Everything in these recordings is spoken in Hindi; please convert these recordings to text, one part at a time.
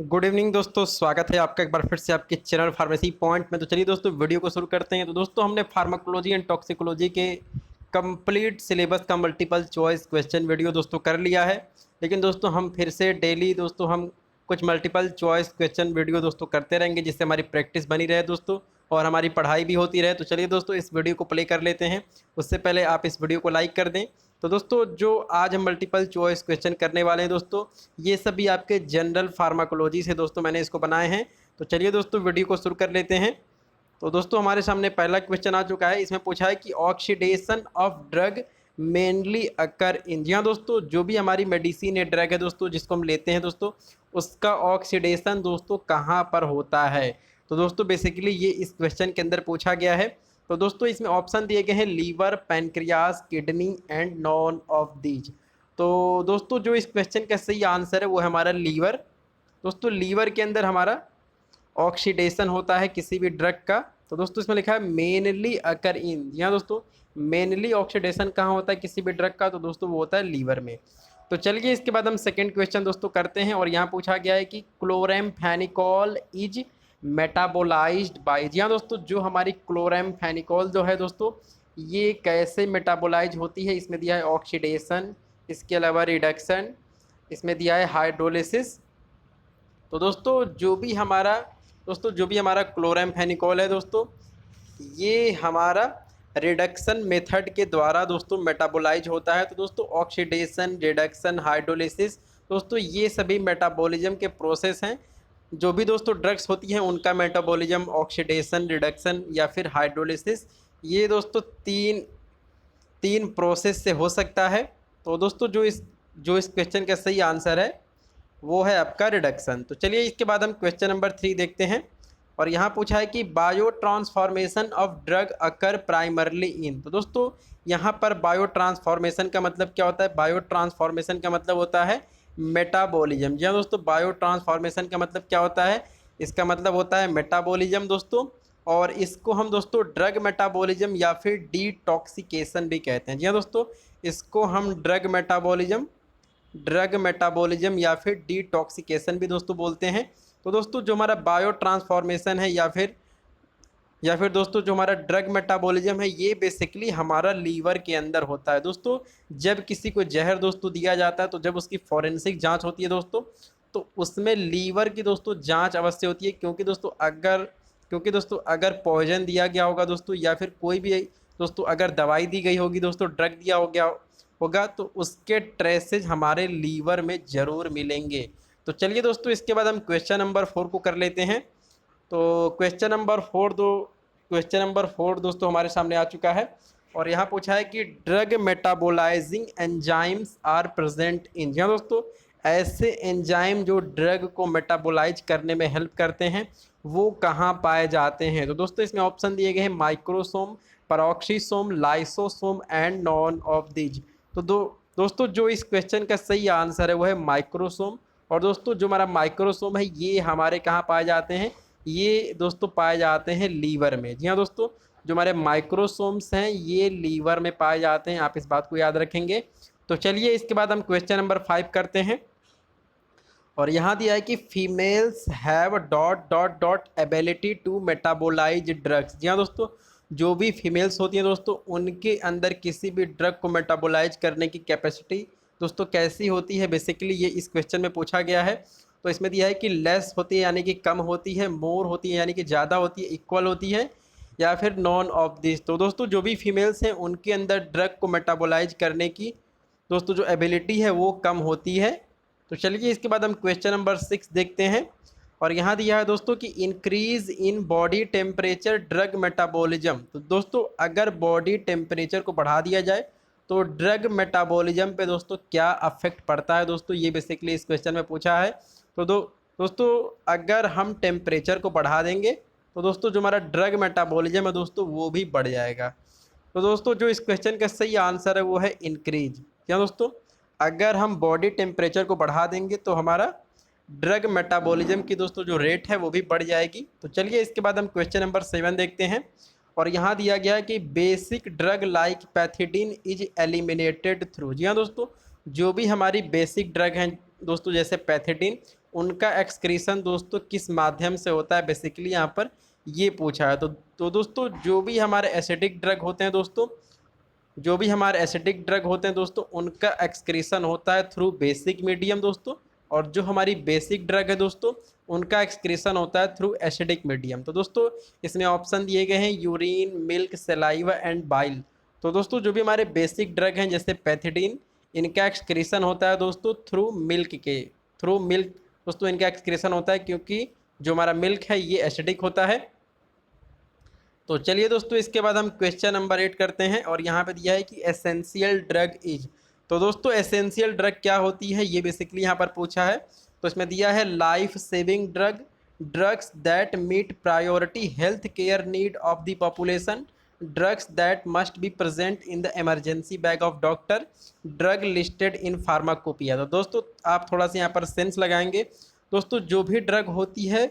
गुड इवनिंग दोस्तों, स्वागत है आपका एक बार फिर से आपके चैनल फार्मेसी पॉइंट में। तो चलिए दोस्तों वीडियो को शुरू करते हैं। तो दोस्तों हमने फार्माकोलॉजी एंड टॉक्सिकोलॉजी के कंप्लीट सिलेबस का मल्टीपल चॉइस क्वेश्चन वीडियो दोस्तों कर लिया है। लेकिन दोस्तों हम फिर से डेली दोस्तों हम कुछ मल्टीपल चॉइस क्वेश्चन वीडियो दोस्तों करते रहेंगे, जिससे हमारी प्रैक्टिस बनी रहे दोस्तों और हमारी पढ़ाई भी होती रहे। तो चलिए दोस्तों इस वीडियो को प्ले कर लेते हैं। उससे पहले आप इस वीडियो को लाइक कर दें। तो दोस्तों जो आज हम मल्टीपल चॉइस क्वेश्चन करने वाले हैं दोस्तों, ये सभी आपके जनरल फार्माकोलॉजी से दोस्तों मैंने इसको बनाए हैं। तो चलिए दोस्तों वीडियो को शुरू कर लेते हैं। तो दोस्तों हमारे सामने पहला क्वेश्चन आ चुका है। इसमें पूछा है कि oxidation of drug mainly occur in. जी हाँ दोस्तों, जो भी हमारी मेडिसिन या ड्रग है दोस्तों जिसको हम लेते हैं दोस्तों, उसका ऑक्सीडेशन दोस्तों कहाँ पर होता है। तो दोस्तों बेसिकली ये इस क्वेश्चन के अंदर पूछा गया है। तो दोस्तों इसमें ऑप्शन दिए गए हैं liver, pancreas, kidney and none of these. तो दोस्तों जो इस क्वेश्चन का सही आंसर है वो है हमारा लीवर। दोस्तों लीवर के अंदर हमारा ऑक्सीडेशन होता है किसी भी ड्रग का। तो दोस्तों इसमें लिखा है मेनली अकर इन। जी हाँ दोस्तों, मेनली ऑक्सीडेशन कहाँ होता है किसी भी ड्रग का, तो दोस्तों वो होता है लीवर में। तो चलिए इसके बाद हम सेकेंड क्वेश्चन दोस्तों करते हैं। और यहाँ पूछा गया है कि क्लोरेमफेनिकॉल इज मेटाबोलाइज्ड बाय। जी हाँ दोस्तों, जो हमारी क्लोरेमफेनिकॉल जो है दोस्तों, ये कैसे मेटाबोलाइज होती है। इसमें दिया है ऑक्सीडेशन, इसके अलावा रिडक्शन, इसमें दिया है हाइड्रोलिसिस। तो दोस्तों जो भी हमारा क्लोरेमफेनिकॉल है दोस्तों, ये हमारा रिडक्शन मेथड के द्वारा दोस्तों मेटाबोलाइज होता है। तो दोस्तों ऑक्सीडेशन, रिडक्शन, हाइड्रोलिसिस दोस्तों ये सभी मेटाबॉलिज्म के प्रोसेस हैं। जो भी दोस्तों ड्रग्स होती हैं उनका मेटाबॉलिज्म ऑक्सीडेशन, रिडक्शन या फिर हाइड्रोलिसिस, ये दोस्तों तीन प्रोसेस से हो सकता है। तो दोस्तों जो इस क्वेश्चन का सही आंसर है वो है आपका रिडक्शन। तो चलिए इसके बाद हम क्वेश्चन नंबर 3 देखते हैं। और यहाँ पूछा है कि bio transformation of drug occur primarily in. तो दोस्तों यहाँ पर बायो ट्रांसफॉर्मेशन का मतलब क्या होता है। बायो ट्रांसफॉर्मेशन का मतलब होता है मेटाबॉलिज्म। जी हाँ दोस्तों, बायो ट्रांसफॉर्मेशन का मतलब क्या होता है, इसका मतलब होता है मेटाबॉलिज्म दोस्तों। और इसको हम दोस्तों ड्रग मेटाबॉलिज्म या फिर डिटॉक्सिकेशन भी कहते हैं। जी हाँ दोस्तों, इसको हम ड्रग मेटाबॉलिज्म या फिर डिटॉक्सिकेशन भी दोस्तों बोलते हैं। तो दोस्तों जो हमारा बायो ट्रांसफॉर्मेशन है या फिर दोस्तों जो हमारा ड्रग मेटाबॉलिज्म है, ये बेसिकली हमारा लीवर के अंदर होता है दोस्तों। जब किसी को जहर दोस्तों दिया जाता है, तो जब उसकी फॉरेंसिक जांच होती है दोस्तों, तो उसमें लीवर की दोस्तों जांच अवश्य होती है। क्योंकि दोस्तों अगर पॉइजन दिया गया होगा दोस्तों, या फिर कोई भी दोस्तों अगर दवाई दी गई होगी दोस्तों, ड्रग दिया हो गया होगा, तो उसके ट्रेसेज हमारे लीवर में ज़रूर मिलेंगे। तो चलिए दोस्तों इसके बाद हम क्वेश्चन नंबर 4 को कर लेते हैं। तो क्वेश्चन नंबर 4 दोस्तों हमारे सामने आ चुका है। और यहाँ पूछा है कि drug metabolising enzymes are present in. जी हाँ दोस्तों, ऐसे एंजाइम जो ड्रग को मेटाबोलाइज करने में हेल्प करते हैं वो कहाँ पाए जाते हैं। तो दोस्तों इसमें ऑप्शन दिए गए हैं microsome, peroxisome, lysosome and none of these. तो दोस्तों जो इस क्वेश्चन का सही आंसर है वो है माइक्रोसोम। और दोस्तों जो हमारा माइक्रोसोम है ये हमारे कहाँ पाए जाते हैं, ये दोस्तों पाए जाते हैं लीवर में। जी हाँ दोस्तों, जो हमारे माइक्रोसोम्स हैं ये लीवर में पाए जाते हैं, आप इस बात को याद रखेंगे। तो चलिए इसके बाद हम क्वेश्चन नंबर 5 करते हैं। और यहाँ दिया है कि females have dot dot dot ability to metabolise drugs. जी हाँ दोस्तों, जो भी फीमेल्स होती हैं दोस्तों, उनके अंदर किसी भी ड्रग को मेटाबोलाइज करने की कैपेसिटी दोस्तों कैसी होती है, बेसिकली ये इस क्वेश्चन में पूछा गया है। तो इसमें दिया है कि लेस होती है यानी कि कम होती है, मोर होती है यानी कि ज़्यादा होती है, इक्वल होती है, या फिर नॉन ऑफ दिस। तो दोस्तों जो भी फीमेल्स हैं उनके अंदर ड्रग को मेटाबोलाइज करने की दोस्तों जो एबिलिटी है वो कम होती है। तो चलिए इसके बाद हम क्वेश्चन नंबर 6 देखते हैं। और यहाँ दिया है दोस्तों कि increase in body temperature drug metabolism. तो दोस्तों अगर बॉडी टेम्परेचर को बढ़ा दिया जाए तो ड्रग मेटाबॉलिज्म पे दोस्तों क्या अफेक्ट पड़ता है, दोस्तों ये बेसिकली इस क्वेश्चन में पूछा है। तो दोस्तों अगर हम टेम्परेचर को बढ़ा देंगे तो दोस्तों जो हमारा ड्रग मेटाबॉलिज्म है दोस्तों वो भी बढ़ जाएगा। तो दोस्तों जो इस क्वेश्चन का सही आंसर है वो है इंक्रीज। क्या दोस्तों, अगर हम बॉडी टेम्परेचर को बढ़ा देंगे तो हमारा ड्रग मेटाबॉलिज्म की दोस्तों जो रेट है वो भी बढ़ जाएगी। तो चलिए इसके बाद हम क्वेश्चन नंबर 7 देखते हैं। और यहाँ दिया गया है कि basic drug like pethidine is eliminated through. जी हाँ दोस्तों, जो भी हमारी बेसिक ड्रग हैं दोस्तों जैसे पैथिडीन, उनका एक्सक्रीशन दोस्तों किस माध्यम से होता है, बेसिकली यहाँ पर ये पूछा है। तो दोस्तों जो भी हमारे एसिडिक ड्रग होते हैं दोस्तों, जो भी हमारे एसिडिक ड्रग होते हैं दोस्तों, उनका एक्सक्रीशन होता है थ्रू बेसिक मीडियम दोस्तों। और जो हमारी बेसिक ड्रग है दोस्तों, उनका एक्सक्रीशन होता है थ्रू एसिडिक मीडियम। तो दोस्तों इसमें ऑप्शन दिए गए हैं urine, milk, saliva and bile. तो दोस्तों जो भी हमारे बेसिक ड्रग हैं जैसे पैथिडीन, इनका एक्सक्रीशन होता है दोस्तों थ्रू मिल्क दोस्तों इनका एक्सक्रीशन होता है, क्योंकि जो हमारा मिल्क है ये एसिडिक होता है। तो चलिए दोस्तों इसके बाद हम क्वेश्चन नंबर 8 करते हैं, और यहाँ पे दिया है कि एसेंशियल ड्रग इज। तो दोस्तों एसेंशियल ड्रग क्या होती है, ये बेसिकली यहाँ पर पूछा है। तो इसमें दिया है life saving drug, drugs that meet priority health care need of the population, drugs that must be present in the emergency bag of doctor, drug listed in pharmacopoeia. तो दोस्तों आप थोड़ा सा यहाँ पर सेंस लगाएंगे। दोस्तों जो भी ड्रग होती है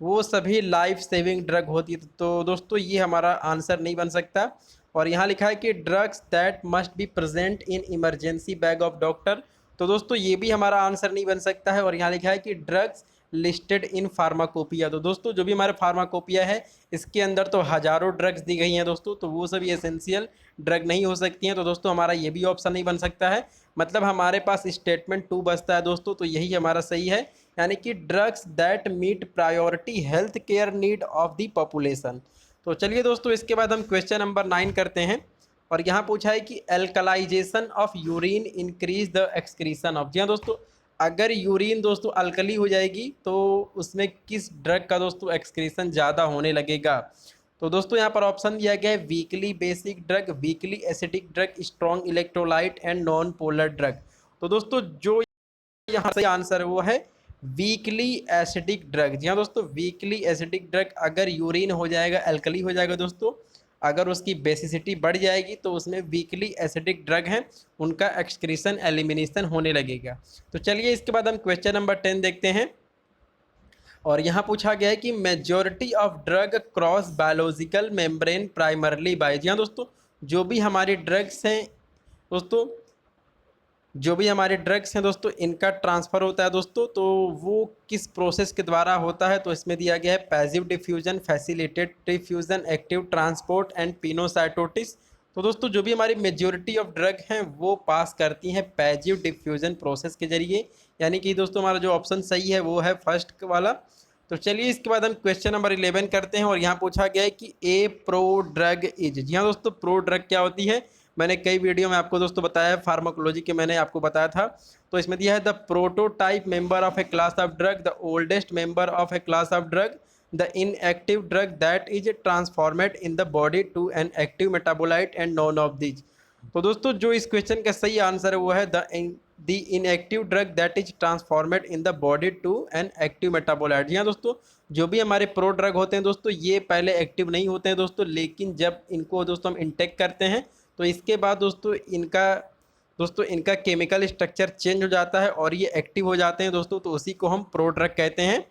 वो सभी लाइफ सेविंग ड्रग होती है। तो दोस्तों ये हमारा आंसर नहीं बन सकता। और यहाँ लिखा है कि drugs that must be present in emergency bag of doctor. तो दोस्तों ये भी हमारा आंसर नहीं बन सकता है। और यहाँ लिखा है कि ड्रग्स लिस्टेड इन फार्माकोपिया। तो दोस्तों जो भी हमारे फार्माकोपिया है इसके अंदर तो हज़ारों ड्रग्स दी गई हैं दोस्तों, तो वो सभी एसेंशियल ड्रग नहीं हो सकती हैं। तो दोस्तों हमारा ये भी ऑप्शन नहीं बन सकता है। मतलब हमारे पास स्टेटमेंट 2 बचता है दोस्तों, तो यही हमारा सही है, यानी कि drugs that meet priority health care need of the population. तो चलिए दोस्तों इसके बाद हम क्वेश्चन नंबर 9 करते हैं, और यहाँ पूछा है कि alkalisation of urine increase the excretion of. जी हाँ दोस्तों, अगर यूरिन दोस्तों अल्कली हो जाएगी तो उसमें किस ड्रग का दोस्तों एक्सक्रीशन ज़्यादा होने लगेगा। तो दोस्तों यहाँ पर ऑप्शन दिया गया है weekly basic drug, weakly acidic drug, strong electrolyte and non polar drug. तो दोस्तों जो यहाँ सही आंसर है वो है वीकली एसिडिक ड्रग। जी हाँ दोस्तों, वीकली एसिडिक ड्रग अगर यूरिन हो जाएगा, अल्कली हो जाएगा दोस्तों, अगर उसकी बेसिसिटी बढ़ जाएगी तो उसमें वीकली एसिडिक ड्रग हैं, उनका एक्सक्रीशन एलिमिनेशन होने लगेगा। तो चलिए इसके बाद हम क्वेश्चन नंबर 10 देखते हैं, और यहाँ पूछा गया है कि majority of drug cross biological membrane primarily by. जी हाँ दोस्तों, जो भी हमारी ड्रग्स हैं दोस्तों, जो भी हमारे ड्रग्स हैं दोस्तों, इनका ट्रांसफ़र होता है दोस्तों, तो वो किस प्रोसेस के द्वारा होता है। तो इसमें दिया गया है passive diffusion, facilitated diffusion, active transport and pinocytosis. तो दोस्तों जो भी हमारी मेजॉरिटी ऑफ ड्रग हैं वो पास करती हैं पैसिव डिफ्यूजन प्रोसेस के जरिए, यानी कि दोस्तों हमारा जो ऑप्शन सही है वो है फर्स्ट वाला। तो चलिए इसके बाद हम क्वेश्चन नंबर 11 करते हैं, और यहाँ पूछा गया है कि ए प्रो ड्रग इज। जी हाँ दोस्तों, प्रो ड्रग क्या होती है, मैंने कई वीडियो में आपको दोस्तों बताया है, फार्माकोलॉजी के मैंने आपको बताया था। तो इसमें दिया है the prototype member of a class of drug, the oldest member of a class of drug, the inactive drug that is transformed in the body to an active metabolite and none of these. तो दोस्तों जो इस क्वेश्चन का सही आंसर है वो है the inactive drug that is transformed in the body to an active metabolite. जी हाँ दोस्तों, जो भी हमारे प्रो ड्रग होते हैं दोस्तों, ये पहले एक्टिव नहीं होते हैं दोस्तों, लेकिन जब इनको दोस्तों हम इंटेक करते हैं तो इसके बाद दोस्तों इनका केमिकल स्ट्रक्चर चेंज हो जाता है और ये एक्टिव हो जाते हैं दोस्तों, तो उसी को हम प्रो ड्रग कहते हैं।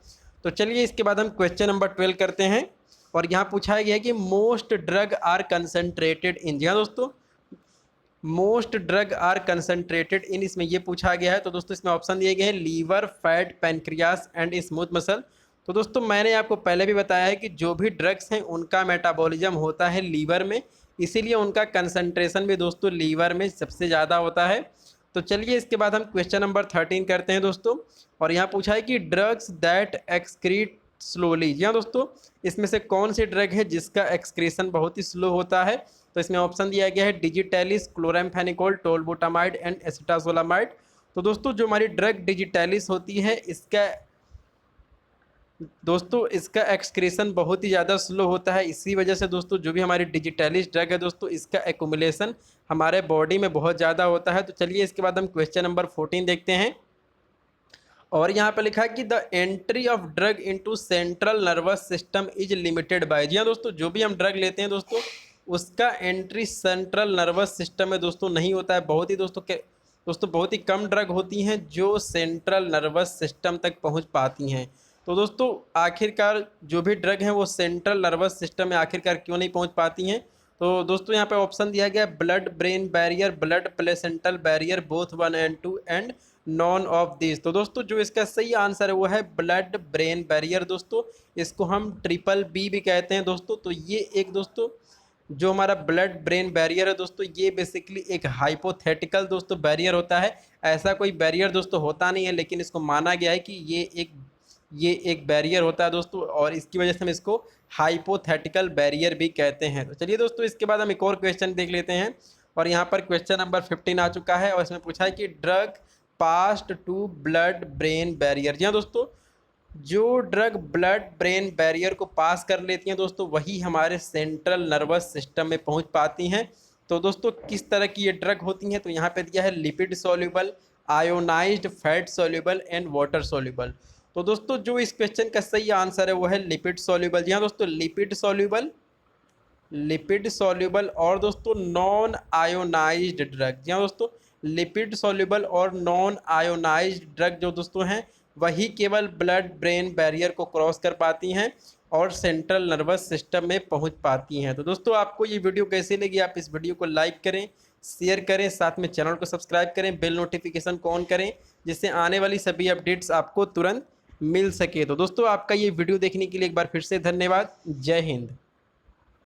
तो चलिए इसके बाद हम क्वेश्चन नंबर 12 करते हैं, और यहाँ पूछा गया है कि मोस्ट ड्रग आर कंसनट्रेटेड इन। जी हाँ दोस्तों, मोस्ट ड्रग आर कंसनट्रेटेड इन, इसमें ये पूछा गया है। तो दोस्तों इसमें ऑप्शन दिए गए हैं liver, fat, pancreas and smooth muscle. तो दोस्तों मैंने आपको पहले भी बताया है कि जो भी ड्रग्स हैं उनका मेटाबॉलिज्म होता है लीवर में, इसीलिए उनका कंसंट्रेशन भी दोस्तों लीवर में सबसे ज़्यादा होता है। तो चलिए इसके बाद हम क्वेश्चन नंबर 13 करते हैं दोस्तों, और यहाँ पूछा है कि ड्रग्स दैट एक्सक्रीट स्लोली। जी हाँ दोस्तों, इसमें से कौन सी ड्रग है जिसका एक्सक्रीशन बहुत ही स्लो होता है। तो इसमें ऑप्शन दिया गया है digitalis, chloramphenicol, tolbutamide and acetazolamide. तो दोस्तों जो हमारी ड्रग डिजिटैलिस होती है इसका एक्सक्रीशन बहुत ही ज़्यादा स्लो होता है। इसी वजह से दोस्तों जो भी हमारी डिजिटैलिस ड्रग है दोस्तों, इसका एक्यूमुलेशन हमारे बॉडी में बहुत ज़्यादा होता है। तो चलिए इसके बाद हम क्वेश्चन नंबर 14 देखते हैं, और यहाँ पर लिखा है कि the entry of drug into central nervous system is limited by. जी हाँ दोस्तों, जो भी हम ड्रग लेते हैं दोस्तों, उसका एंट्री सेंट्रल नर्वस सिस्टम में दोस्तों नहीं होता है। बहुत ही दोस्तों बहुत ही कम ड्रग होती हैं जो सेंट्रल नर्वस सिस्टम तक पहुँच पाती हैं। तो दोस्तों आखिरकार जो भी ड्रग हैं वो सेंट्रल नर्वस सिस्टम में आखिरकार क्यों नहीं पहुँच पाती हैं। तो दोस्तों यहाँ पे ऑप्शन दिया गया blood brain barrier, blood placental barrier, both 1 and 2 and none of this. तो दोस्तों जो इसका सही आंसर है वो है ब्लड ब्रेन बैरियर दोस्तों। इसको हम ट्रिपल बी भी कहते हैं दोस्तों। तो ये एक दोस्तों जो हमारा ब्लड ब्रेन बैरियर है दोस्तों, ये बेसिकली एक हाइपोथेटिकल दोस्तों बैरियर होता है। ऐसा कोई बैरियर दोस्तों होता नहीं है, लेकिन इसको माना गया है कि ये एक बैरियर होता है दोस्तों, और इसकी वजह से हम इसको हाइपोथेटिकल बैरियर भी कहते हैं। तो चलिए दोस्तों, इसके बाद हम एक और क्वेश्चन देख लेते हैं। और यहाँ पर क्वेश्चन नंबर 15 आ चुका है, और इसमें पूछा है कि drug passed to blood brain barrier. जी हाँ दोस्तों, जो ड्रग ब्लड ब्रेन बैरियर को पास कर लेती हैं दोस्तों, वही हमारे सेंट्रल नर्वस सिस्टम में पहुंच पाती हैं। तो दोस्तों किस तरह की ये ड्रग होती हैं, तो यहाँ पे दिया है lipid soluble, ionised fat soluble and water soluble. तो दोस्तों जो इस क्वेश्चन का सही आंसर है वो है लिपिड सॉल्युबल। जी हाँ दोस्तों, लिपिड सॉल्युबल और दोस्तों नॉन आयोनाइज्ड ड्रग। जी हाँ दोस्तों, लिपिड सॉल्युबल और नॉन आयोनाइज्ड ड्रग जो दोस्तों हैं, वही केवल ब्लड ब्रेन बैरियर को क्रॉस कर पाती हैं और सेंट्रल नर्वस सिस्टम में पहुंच पाती हैं। तो दोस्तों आपको ये वीडियो कैसी लगी, आप इस वीडियो को लाइक करें, शेयर करें, साथ में चैनल को सब्सक्राइब करें, बेल नोटिफिकेशन को ऑन करें, जिससे आने वाली सभी अपडेट्स आपको तुरंत मिल सके। तो दोस्तों आपका ये वीडियो देखने के लिए एक बार फिर से धन्यवाद। जय हिंद।